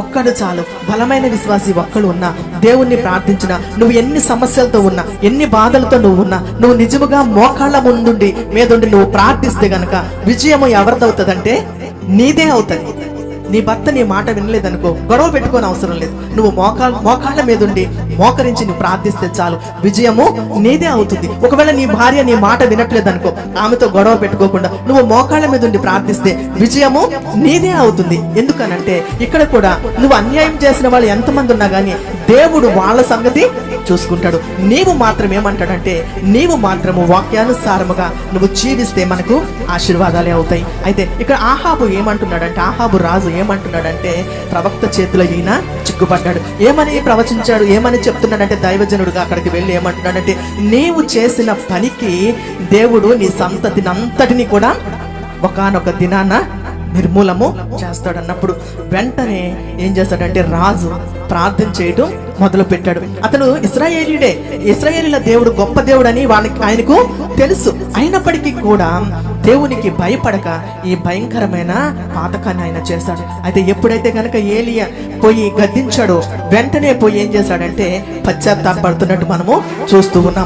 ఒక్కడు చాలు. బలమైన విశ్వాసి ఒక్కడు ఉన్నా, దేవుణ్ణి ప్రార్థించినా, నువ్వు ఎన్ని సమస్యలతో ఉన్నా, ఎన్ని బాధలతో నువ్వు ఉన్నా, నువ్వు నిజముగా మోకాళ్ళ ముందుండి మీదుండి నువ్వు ప్రార్థిస్తే గనక విజయము ఎవరిది అవుతుందంటే నీదే అవుతుంది. నీ భర్త నీ మాట వినలేదనుకో, గొడవ పెట్టుకోని అవసరం లేదు. నువ్వు మోకాళ్ళ మీద ఉండి మోకరించి నువ్వు ప్రార్థిస్తే చాలు, విజయము నీదే అవుతుంది. ఒకవేళ నీ భార్య నీ మాట వినట్లేదనుకో, ఆమెతో గొడవ పెట్టుకోకుండా నువ్వు మోకాళ్ళ మీద ఉండి ప్రార్థిస్తే విజయము నీదే అవుతుంది. ఎందుకనంటే ఇక్కడ కూడా నువ్వు అన్యాయం చేసిన వాళ్ళు ఎంతమంది ఉన్నా కానీ దేవుడు వాళ్ళ సంగతి చూసుకుంటాడు. నీవు మాత్రం ఏమంటాడంటే, నీవు మాత్రము వాక్యానుసారముగా నువ్వు జీవిస్తే మనకు ఆశీర్వాదాలే అవుతాయి. అయితే ఇక్కడ ఆహాబు ఏమంటున్నాడంటే, ఆహాబు రాజు ఏమంటున్నాడంటే, ప్రవక్త చేతిలో ఈయన చిక్కుపడ్డాడు. ఏమని ప్రవచించాడు, ఏమని చెప్తున్నాడంటే, దైవజనుడుగా అక్కడికి వెళ్ళి ఏమంటున్నాడంటే, నీవు చేసిన పనికి దేవుడు నీ సంతతిని అంతటిని కూడా ఒకానొక దినాన నిర్మూలము చేస్తాడన్నప్పుడు వెంటనే ఏం చేస్తాడంటే, రాజు ప్రార్థన చేయడం మొదలు పెట్టాడు. అతను ఇశ్రాయేలీయుడే, ఇశ్రాయేలీల దేవుడు గొప్ప దేవుడు అని ఆయనకు తెలుసు. అయినప్పటికీ కూడా దేవునికి భయపడక ఈ భయంకరమైన పాతకాన్ని ఆయన చేశాడు. అయితే ఎప్పుడైతే కనుక ఏలియా పోయి గద్దించాడో వెంటనే పోయి ఏం చేశాడంటే పశ్చాత్తాపడుతున్నట్టు మనము చూస్తూ ఉన్నాం.